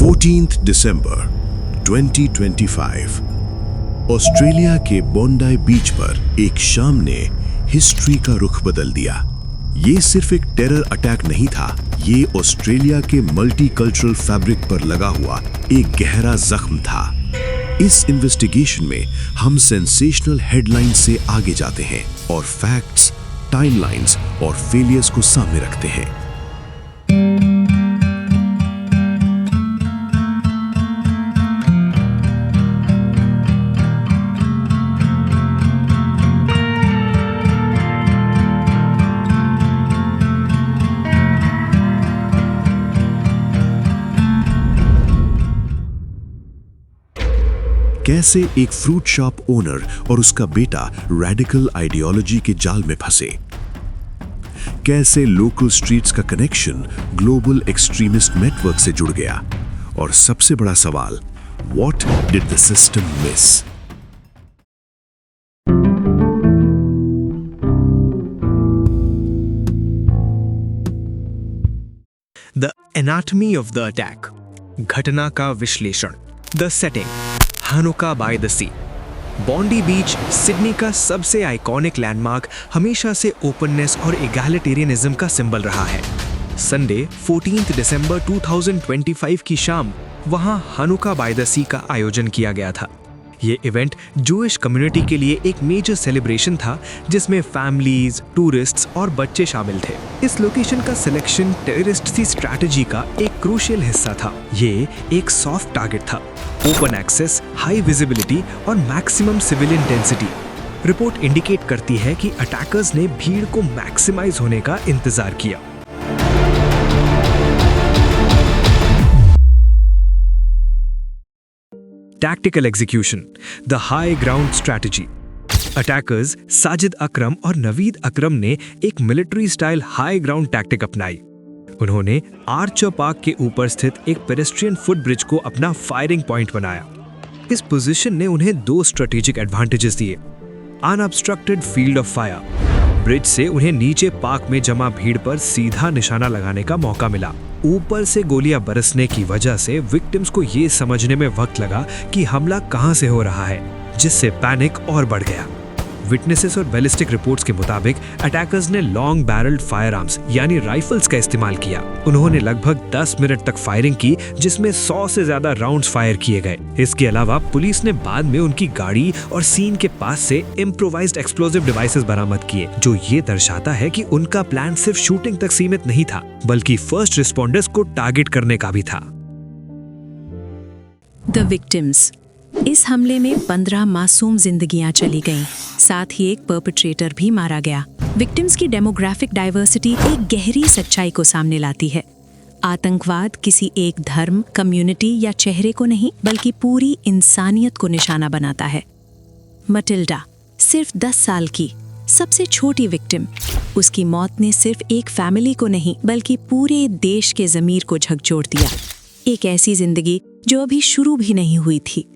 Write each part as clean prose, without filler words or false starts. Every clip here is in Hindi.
14 दिसंबर 2025 ऑस्ट्रेलिया के बोंडाई बीच पर एक शाम ने हिस्ट्री का रुख बदल दिया। ये सिर्फ एक टेरर अटैक नहीं था, ये ऑस्ट्रेलिया के मल्टीकल्चरल फैब्रिक पर लगा हुआ एक गहरा जख्म था। इस इन्वेस्टिगेशन में हम सेंसेशनल हेडलाइन से आगे जाते हैं और फैक्ट्स, टाइमलाइंस और फेलियर्स को सामने रखते हैं। कैसे एक फ्रूट शॉप ओनर और उसका बेटा रेडिकल आइडियोलॉजी के जाल में फंसे, कैसे लोकल स्ट्रीट्स का कनेक्शन ग्लोबल एक्सट्रीमिस्ट नेटवर्क से जुड़ गया, और सबसे बड़ा सवाल, what did the system miss? The anatomy of the attack, घटना का विश्लेषण। The setting, Hanukkah by the sea. Bondi beach Sydney का सबसे आइकॉनिक लैंडमार्क हमेशा से ओपननेस और इगैलिटेरियनिज्म का सिंबल रहा है। संडे 14 दिसंबर 2025 की शाम वहां हनुका बाय द सी का आयोजन किया गया था। ये इवेंट जूइश कम्युनिटी के लिए एक मेजर सेलिब्रेशन था, जिसमें फैमिलीज, टूरिस्ट्स और बच्चे शामिल थे। इस लोकेशन का सिलेक्शन टेररिस्ट की स्ट्रैटेजी का एक क्रूशियल हिस्सा था। ये एक सॉफ्ट टारगेट था, ओपन एक्सेस, हाई विजिबिलिटी और maximum civilian density. Report indicate करती है कि अटैकर्स ने भीड़ को मैक्सिमाइज होने का इंतजार किया। Tactical execution, the high ground strategy. Attackers Sajid अकरम और नवीद अकरम ने एक military style high ground tactic अपनाई। उन्होंने आर्चर पार्क के ऊपर स्थित एक पेडेस्ट्रियन फुटब्रिज को अपना फायरिंग पॉइंट बनाया। इस पोजीशन ने उन्हें दो स्ट्रेटेजिक एडवांटेजेस दिए। अनअब्स्ट्रक्टेड फील्ड ऑफ फायर, ब्रिज से उन्हें नीचे पार्क में जमा भीड़ पर सीधा निशाना लगाने का मौका मिला। ऊपर से गोलियां बरसने की वजह से विक्टिम्स को ये समझने में वक्त लगा कि हमला कहां से हो रहा है, जिससे पैनिक और बढ़ गया। विटनेसेस और बैलिस्टिक रिपोर्ट्स के मुताबिक अटैकर्स ने लॉन्ग बैरल्ड फायर आर्म्स यानी राइफल्स का इस्तेमाल किया। उन्होंने लगभग 10 मिनट तक फायरिंग की, जिसमें 100 से ज्यादा राउंड्स फायर किए गए। इसके अलावा पुलिस ने बाद में उनकी गाड़ी और सीन के पास से इम्प्रोवाइज्ड एक्सप्लोजिव डिवाइसेस बरामद किए, जो ये दर्शाता है कि उनका प्लान सिर्फ शूटिंग तक सीमित नहीं था, बल्कि फर्स्ट रिस्पॉन्डर्स को टारगेट करने का भी था। द विक्टिम्स, इस हमले में 15 मासूम जिंदगियां चली गईं, साथ ही एक परपेट्रेटर भी मारा गया। विक्टिम्स की डेमोग्राफिक डाइवर्सिटी एक गहरी सच्चाई को सामने लाती है। आतंकवाद किसी एक धर्म, कम्युनिटी या चेहरे को नहीं, बल्कि पूरी इंसानियत को निशाना बनाता है। मटिल्डा, सिर्फ 10 साल की सबसे छोटी विक्टिम, उसकी मौत ने सिर्फ एक फैमिली को नहीं, बल्कि पूरे देश के ज़मीर को झकझोर दिया। एक ऐसी जिंदगी जो अभी शुरू भी नहीं हुई थी।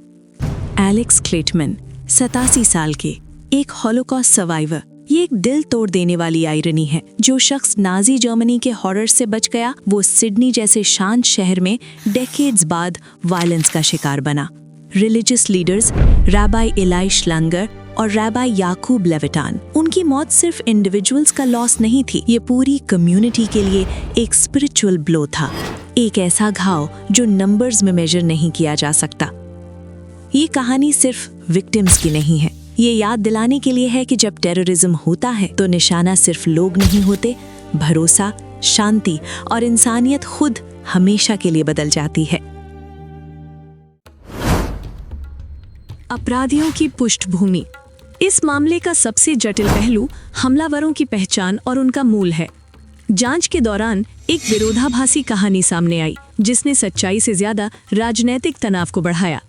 एलेक्स क्लेटमैन, 87 साल के, एक हॉलोकॉस्ट सर्वाइवर। ये एक दिल तोड़ देने वाली आयरनी है। जो शख्स नाजी जर्मनी के हॉरर से बच गया, वो सिडनी जैसे शांत शहर में डेकेड्स बाद वायलेंस का शिकार बना। रिलीजियस लीडर्स रैबाई एलाई श्लंगर और रैबाई याकूब लेविटान, उनकी मौत सिर्फ इंडिविजुअल्स का लॉस नहीं थी, ये पूरी कम्युनिटी के लिए एक स्पिरिचुअल ब्लो था। एक ऐसा घाव जो नंबर्स में मेजर नहीं किया जा सकता। ये कहानी सिर्फ विक्टिम्स की नहीं है, ये याद दिलाने के लिए है कि जब टेररिज्म होता है तो निशाना सिर्फ लोग नहीं होते, भरोसा, शांति और इंसानियत खुद हमेशा के लिए बदल जाती है। अपराधियों की पृष्ठभूमि, इस मामले का सबसे जटिल पहलू हमलावरों की पहचान और उनका मूल है। जांच के दौरान एक विरोधाभासी कहानी सामने आई, जिसने सच्चाई से ज्यादा राजनीतिक तनाव को बढ़ाया।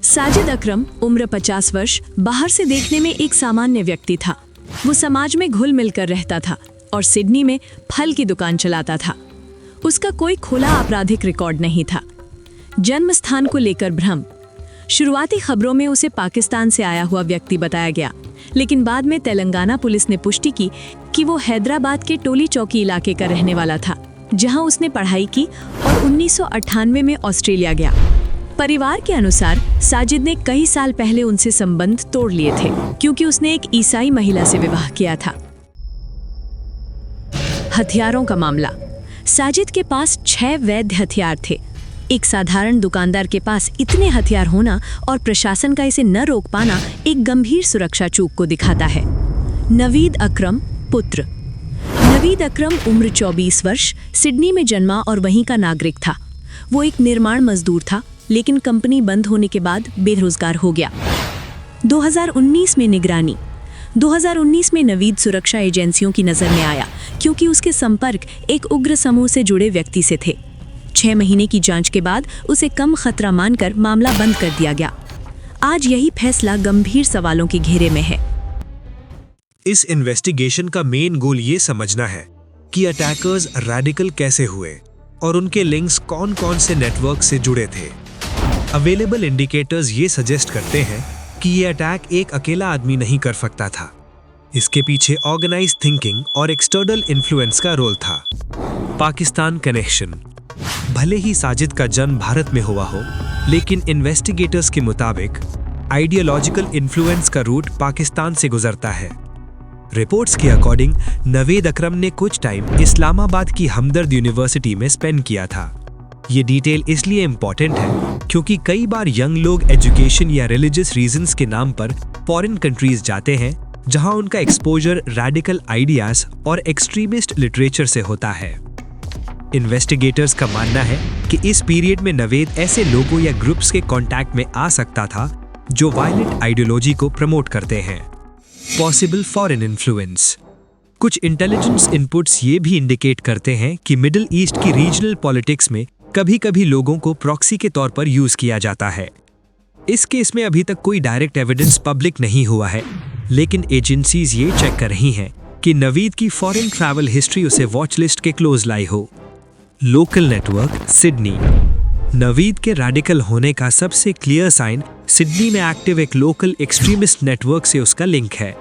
साजिद अकरम, उम्र 50 वर्ष, बाहर से देखने में एक सामान्य व्यक्ति था। वो समाज में घुल मिलकर रहता था और सिडनी में फल की दुकान चलाता था। उसका कोई खुला आपराधिक रिकॉर्ड नहीं था। जन्म स्थान को लेकर भ्रम, शुरुआती खबरों में उसे पाकिस्तान से आया हुआ व्यक्ति बताया गया, लेकिन बाद में तेलंगाना पुलिस ने पुष्टि की कि वो हैदराबाद के टोली चौकी इलाके का रहने वाला था। जहां उसने पढ़ाई की और 1998 में ऑस्ट्रेलिया गया। परिवार के अनुसार साजिद ने कई साल पहले उनसे संबंध तोड़ लिए थे क्योंकि उसने एक ईसाई महिला से विवाह किया था। हथियारों का मामला। साजिद के पास 6 वैध हथियार थे। एक साधारण दुकानदार के पास इतने हथियार होना और प्रशासन का इसे न रोक पाना एक गंभीर सुरक्षा चूक को दिखाता है। नवीद अकरम पुत्र। नवीद अकरम उम्र 24 वर्ष, सिडनी में जन्मा और वहीं का नागरिक था। वो एक निर्माण मजदूर था, लेकिन कंपनी बंद होने के बाद बेरोजगार हो गया। 2019 में निगरानी। 2019 में नवीद सुरक्षा एजेंसियों की नज़र में आया क्योंकि उसके संपर्क एक उग्र समूह से जुड़े व्यक्ति से थे। 6 महीने की जांच के बाद उसे कम खतरा मानकर मामला बंद कर दिया गया। आज यही फैसला गंभीर सवालों के घेरे में है। इस इन्वेस्टिगेशन का मेन गोल ये समझना है कि अटैकर्स रैडिकल कैसे हुए और उनके लिंक्स कौन-कौन से नेटवर्क से जुड़े थे। अवेलेबल इंडिकेटर्स ये सजेस्ट करते हैं कि ये अटैक एक अकेला आदमी नहीं कर सकता था। इसके पीछे ऑर्गेनाइज्ड थिंकिंग और एक्सटर्नल इन्फ्लुएंस का रोल था। पाकिस्तान कनेक्शन। भले ही साजिद का जन्म भारत में हुआ हो, लेकिन इन्वेस्टिगेटर्स के मुताबिक आइडियोलॉजिकल इन्फ्लुएंस का रूट पाकिस्तान से गुजरता है। रिपोर्ट्स के अकॉर्डिंग नवीद अकरम ने कुछ टाइम इस्लामाबाद की हमदर्द यूनिवर्सिटी में स्पेंड किया था। ये डिटेल इसलिए इम्पॉर्टेंट है क्योंकि कई बार यंग लोग एजुकेशन या रिलीजियस रीजंस के नाम पर फॉरेन कंट्रीज जाते हैं, जहां उनका एक्सपोजर रैडिकल आइडियाज और एक्सट्रीमिस्ट लिटरेचर से होता है। इन्वेस्टिगेटर्स का मानना है कि इस पीरियड में नवीद ऐसे लोगों या ग्रुप्स के कांटेक्ट में आ सकता था जो वायलेंट आइडियोलॉजी को प्रमोट करते हैं। Possible foreign influence. कुछ इंटेलिजेंस इनपुट्स ये भी इंडिकेट करते हैं कि मिडिल ईस्ट की रीजनल पॉलिटिक्स में कभी-कभी लोगों को प्रॉक्सी के तौर पर यूज किया जाता है। इस केस में अभी तक कोई डायरेक्ट एविडेंस पब्लिक नहीं हुआ है, लेकिन एजेंसीज ये चेक कर रही हैं कि नवीद की फॉरेन ट्रैवल हिस्ट्री उसे वॉच लिस्ट के क्लोज लाई हो। Local network Sydney. नवीद के रैडिकल होने का सबसे क्लियर साइन सिडनी में एक्टिव एक लोकल एक्सट्रीमिस्ट नेटवर्क से उसका लिंक है।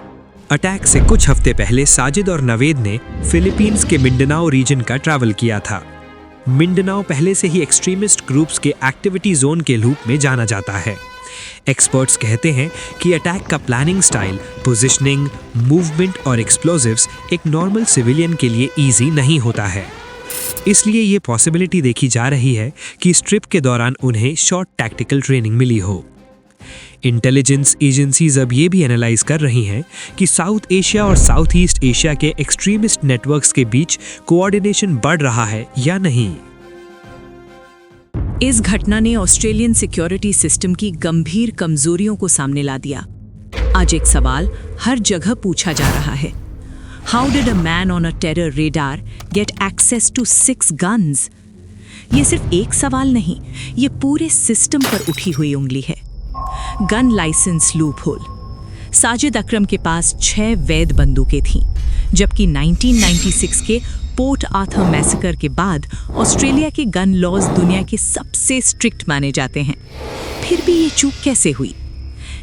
अटैक से कुछ हफ्ते पहले साजिद और नवीद ने फिलीपींस के मिंडनाओ रीजन का ट्रैवल किया था। मिंडनाओ पहले से ही एक्सट्रीमिस्ट ग्रुप्स के एक्टिविटी जोन के रूप में जाना जाता है। एक्सपर्ट्स कहते हैं कि अटैक का प्लानिंग स्टाइल, पोजिशनिंग, मूवमेंट और एक्सप्लोजिव्स एक नॉर्मल सिविलियन के लिए ईजी नहीं होता है। इसलिए ये पॉसिबिलिटी देखी जा रही है कि इस ट्रिप के दौरान उन्हें शॉर्ट टैक्टिकल ट्रेनिंग मिली हो। इंटेलिजेंस एजेंसीज अब ये भी एनालाइज कर रही हैं कि साउथ एशिया और साउथ ईस्ट एशिया के एक्सट्रीमिस्ट नेटवर्क्स के बीच कोऑर्डिनेशन बढ़ रहा है या नहीं। इस घटना ने ऑस्ट्रेलियन सिक्योरिटी सिस्टम की गंभीर कमजोरियों को सामने ला दिया। आज एक सवाल हर जगह पूछा जा रहा है। How did a man on a terror radar get access to 6 guns? ये सिर्फ एक सवाल नहीं, ये पूरे सिस्टम पर उठी हुई उंगली है। Gun licence loophole. Sajid Akram के पास 6 वैध बंदूकें थीं, जबकि 1996 के पोर्ट आर्थर मैसेकर के बाद ऑस्ट्रेलिया के गन लॉज दुनिया के सबसे स्ट्रिक्ट माने जाते हैं। फिर भी ये चूक कैसे हुई?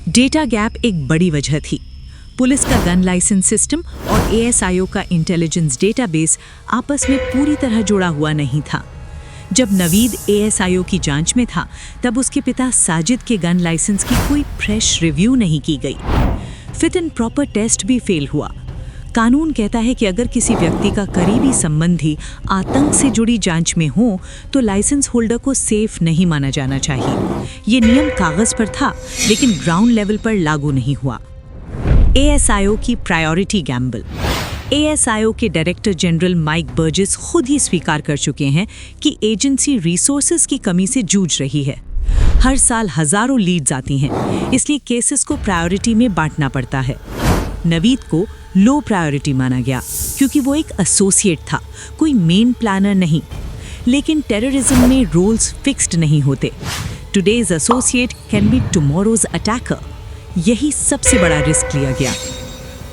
डेटा गैप एक बड़ी वजह थी। पुलिस का गन लाइसेंस सिस्टम और ASIO का इंटेलिजेंस डेटाबेस आपस में पूरी तरह जुड़ा हुआ नहीं था। जब नवीद ASIO की जांच में था, तब उसके पिता साजिद के गन लाइसेंस की कोई फ्रेश रिव्यू नहीं की गई। फिट एंड प्रॉपर टेस्ट भी फेल हुआ। कानून कहता है कि अगर किसी व्यक्ति का करीबी संबंधी आतंक से जुड़ी जांच में हो, तो लाइसेंस होल्डर को सेफ नहीं माना जाना चाहिए। ये नियम कागज पर था, लेकिन ग्राउंड लेवल पर लागू नहीं हुआ। ASIO की प्रायोरिटी गैम्बल। ASIO के डायरेक्टर जनरल माइक बर्जिस खुद ही स्वीकार कर चुके हैं कि एजेंसी रिसोर्सेज की कमी से जूझ रही है। हर साल हजारों लीड्स आती हैं, इसलिए केसेस को प्रायोरिटी में बांटना पड़ता है। नवीद को लो प्रायोरिटी माना गया क्योंकि वो एक एसोसिएट था, कोई मेन प्लानर नहीं। लेकिन टेररिज्म में रोल्स फिक्स्ड नहीं होते। Today's associate can be tomorrow's attacker. यही सबसे बड़ा रिस्क लिया गया।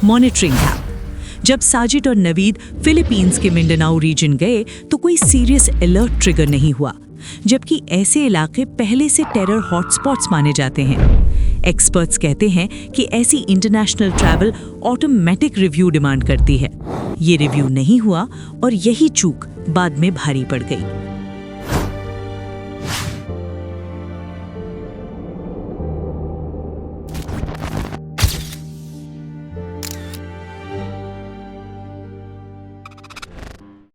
Monitoring gap. जब साजिद और नवीद फिलीपींस के मिंडनाओ रीजन गए, तो कोई सीरियस अलर्ट ट्रिगर नहीं हुआ। जबकि ऐसे इलाके पहले से टेरर हॉटस्पॉट्स माने जाते हैं। एक्सपर्ट्स कहते हैं कि ऐसी international travel automatic review demand करती है। ये रिव्यू नहीं हुआ और यही चूक बाद में भारी पड़ गई।